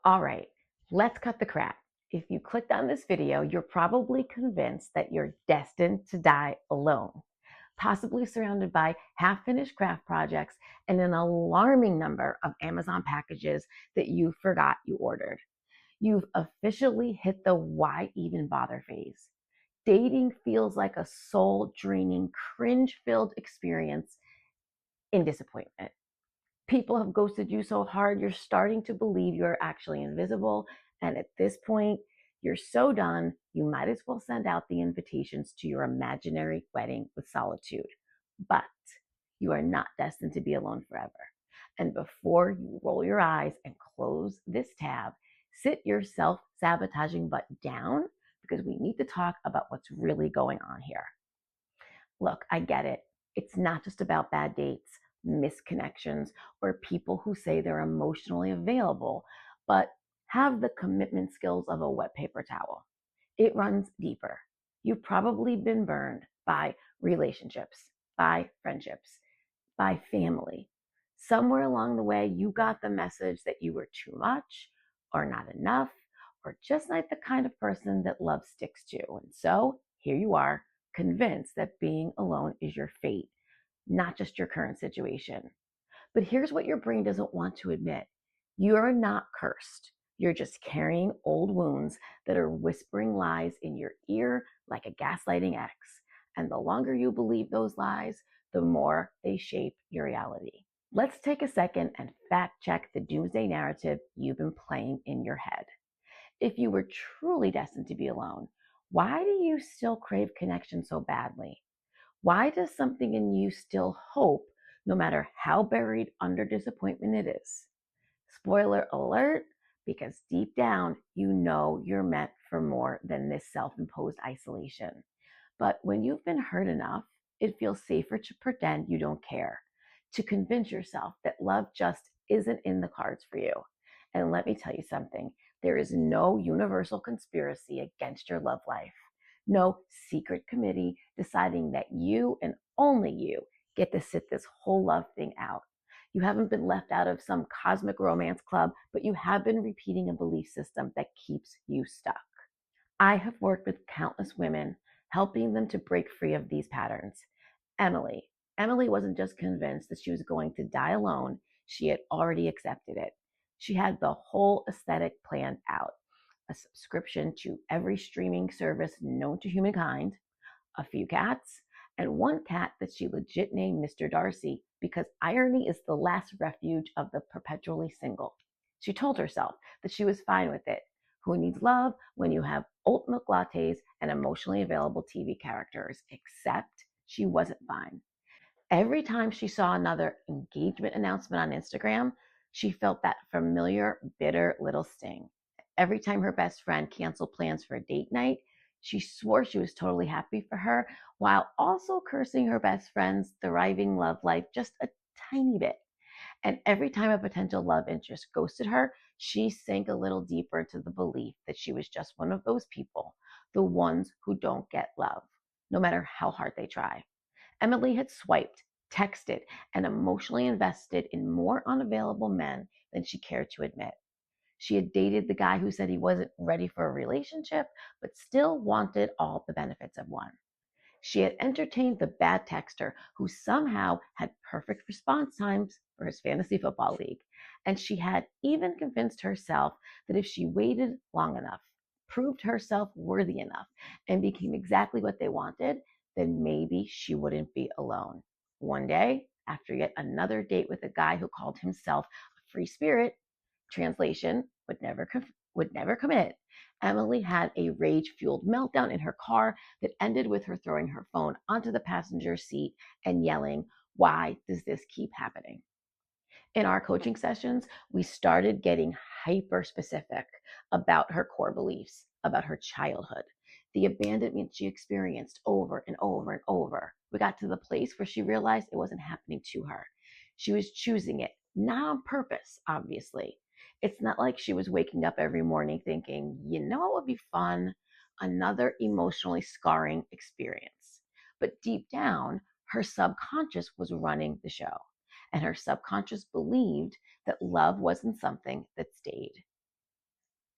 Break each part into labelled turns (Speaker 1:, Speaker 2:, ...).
Speaker 1: All right, let's cut the crap. If you clicked on this video, you're probably convinced that you're destined to die alone, possibly surrounded by half-finished craft projects and an alarming number of Amazon packages that you forgot you ordered. You've officially hit the why even bother phase. Dating feels like a soul-draining, cringe-filled experience in disappointment. People have ghosted you so hard, you're starting to believe you're actually invisible. And at this point, you're so done, you might as well send out the invitations to your imaginary wedding with solitude. But you are not destined to be alone forever. And before you roll your eyes and close this tab, sit your self sabotaging butt down because we need to talk about what's really going on here. Look, I get it. It's not just about bad dates, misconnections, or people who say they're emotionally available, but have the commitment skills of a wet paper towel. It runs deeper. You've probably been burned by relationships, by friendships, by family. Somewhere along the way, you got the message that you were too much or not enough or just not the kind of person that love sticks to. And so here you are, convinced that being alone is your fate, not just your current situation. But here's what your brain doesn't want to admit. You're not cursed. You're just carrying old wounds that are whispering lies in your ear like a gaslighting ex. And the longer you believe those lies, the more they shape your reality. Let's take a second and fact check the doomsday narrative you've been playing in your head. If you were truly destined to be alone, why do you still crave connection so badly? Why does something in you still hope, no matter how buried under disappointment it is? Spoiler alert, because deep down, you know you're meant for more than this self-imposed isolation. But when you've been hurt enough, it feels safer to pretend you don't care, to convince yourself that love just isn't in the cards for you. And let me tell you something, there is no universal conspiracy against your love life. No secret committee deciding that you and only you get to sit this whole love thing out. You haven't been left out of some cosmic romance club, but you have been repeating a belief system that keeps you stuck. I have worked with countless women, helping them to break free of these patterns. Emily. Emily wasn't just convinced that she was going to die alone, she had already accepted it. She had the whole aesthetic planned out, a subscription to every streaming service known to humankind, a few cats, and one cat that she legit named Mr. Darcy because irony is the last refuge of the perpetually single. She told herself that she was fine with it. Who needs love when you have oat milk lattes and emotionally available TV characters? Except she wasn't fine. Every time she saw another engagement announcement on Instagram, she felt that familiar, bitter little sting. Every time her best friend canceled plans for a date night, she swore she was totally happy for her while also cursing her best friend's thriving love life just a tiny bit. And every time a potential love interest ghosted her, she sank a little deeper into the belief that she was just one of those people, the ones who don't get love, no matter how hard they try. Emily had swiped, texted, and emotionally invested in more unavailable men than she cared to admit. She had dated the guy who said he wasn't ready for a relationship, but still wanted all the benefits of one. She had entertained the bad texter who somehow had perfect response times for his fantasy football league. And she had even convinced herself that if she waited long enough, proved herself worthy enough, and became exactly what they wanted, then maybe she wouldn't be alone. One day, after yet another date with a guy who called himself a free spirit, translation, would never commit, Emily had a rage-fueled meltdown in her car that ended with her throwing her phone onto the passenger seat and yelling, "Why does this keep happening?" In our coaching sessions, we started getting hyper specific about her core beliefs, about her childhood, the abandonment she experienced over and over and over. We got to the place where she realized it wasn't happening to her. She was choosing it, not on purpose, obviously. It's not like she was waking up every morning thinking, you know what would be fun? Another emotionally scarring experience. But deep down, her subconscious was running the show, and her subconscious believed that love wasn't something that stayed.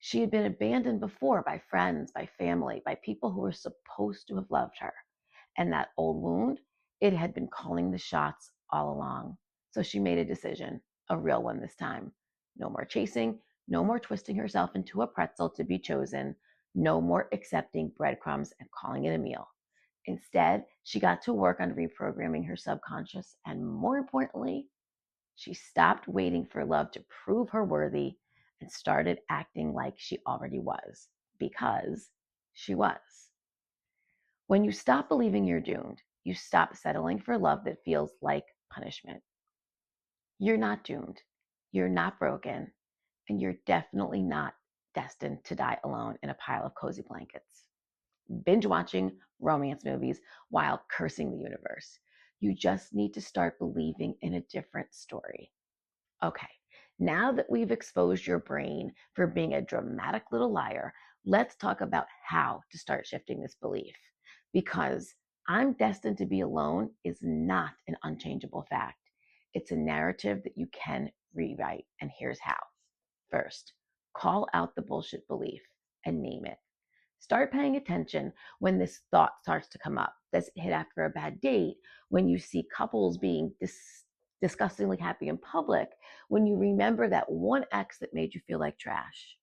Speaker 1: She had been abandoned before by friends, by family, by people who were supposed to have loved her. And that old wound, it had been calling the shots all along. So she made a decision, a real one this time. No more chasing, no more twisting herself into a pretzel to be chosen, no more accepting breadcrumbs and calling it a meal. Instead, she got to work on reprogramming her subconscious, and more importantly, she stopped waiting for love to prove her worthy and started acting like she already was, because she was. When you stop believing you're doomed, you stop settling for love that feels like punishment. You're not doomed. You're not broken. And you're definitely not destined to die alone in a pile of cozy blankets, binge watching romance movies while cursing the universe. You just need to start believing in a different story. Okay, now that we've exposed your brain for being a dramatic little liar, let's talk about how to start shifting this belief. Because I'm destined to be alone is not an unchangeable fact. It's a narrative that you can rewrite, and here's how. First, call out the bullshit belief and name it. Start paying attention when this thought starts to come up. Does it hit after a bad date? When you see couples being disgustingly happy in public? When you remember that one ex that made you feel like trash?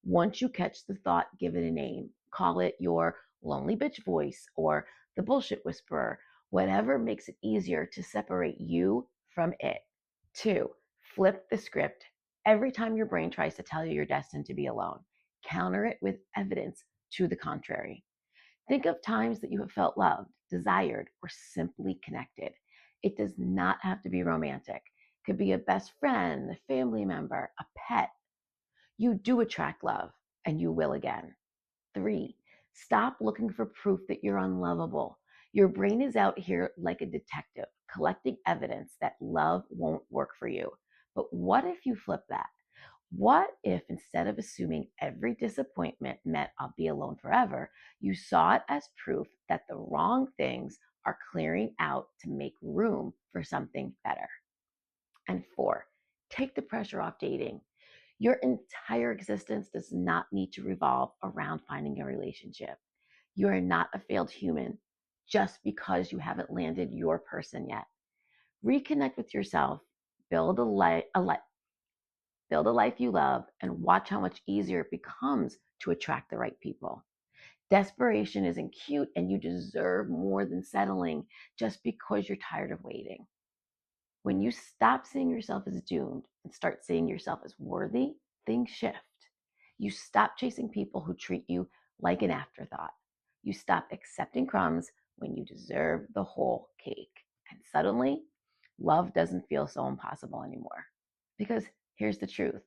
Speaker 1: Once you catch the thought, give it a name. Call it your lonely bitch voice or the bullshit whisperer, whatever makes it easier to separate you from it. 2, flip the script. Every time your brain tries to tell you you're destined to be alone, counter it with evidence to the contrary. Think of times that you have felt loved, desired, or simply connected. It does not have to be romantic. It could be a best friend, a family member, a pet. You do attract love, and you will again. 3, stop looking for proof that you're unlovable. Your brain is out here like a detective, collecting evidence that love won't work for you. But what if you flip that? What if instead of assuming every disappointment meant I'll be alone forever, you saw it as proof that the wrong things are clearing out to make room for something better? And 4, take the pressure off dating. Your entire existence does not need to revolve around finding a relationship. You are not a failed human just because you haven't landed your person yet. Reconnect with yourself, build a life you love, and watch how much easier it becomes to attract the right people. Desperation isn't cute, and you deserve more than settling just because you're tired of waiting. When you stop seeing yourself as doomed and start seeing yourself as worthy, things shift. You stop chasing people who treat you like an afterthought. You stop accepting crumbs when you deserve the whole cake. And suddenly, love doesn't feel so impossible anymore. Because here's the truth.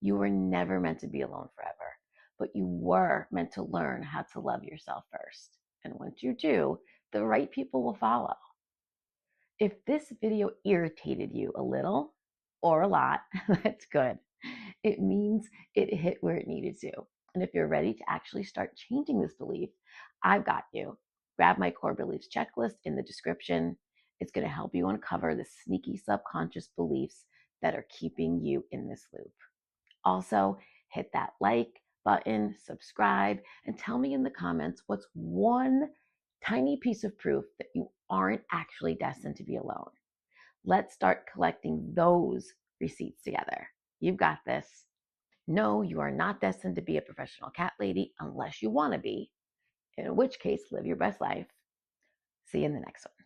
Speaker 1: You were never meant to be alone forever, but you were meant to learn how to love yourself first. And once you do, the right people will follow. If this video irritated you a little or a lot, that's good. It means it hit where it needed to. And if you're ready to actually start changing this belief, I've got you. Grab my core beliefs checklist in the description. It's going to help you uncover the sneaky subconscious beliefs that are keeping you in this loop. Also, hit that like button, subscribe, and tell me in the comments what's one tiny piece of proof that you aren't actually destined to be alone. Let's start collecting those receipts together. You've got this. No, you are not destined to be a professional cat lady unless you want to be, in which case, live your best life. See you in the next one.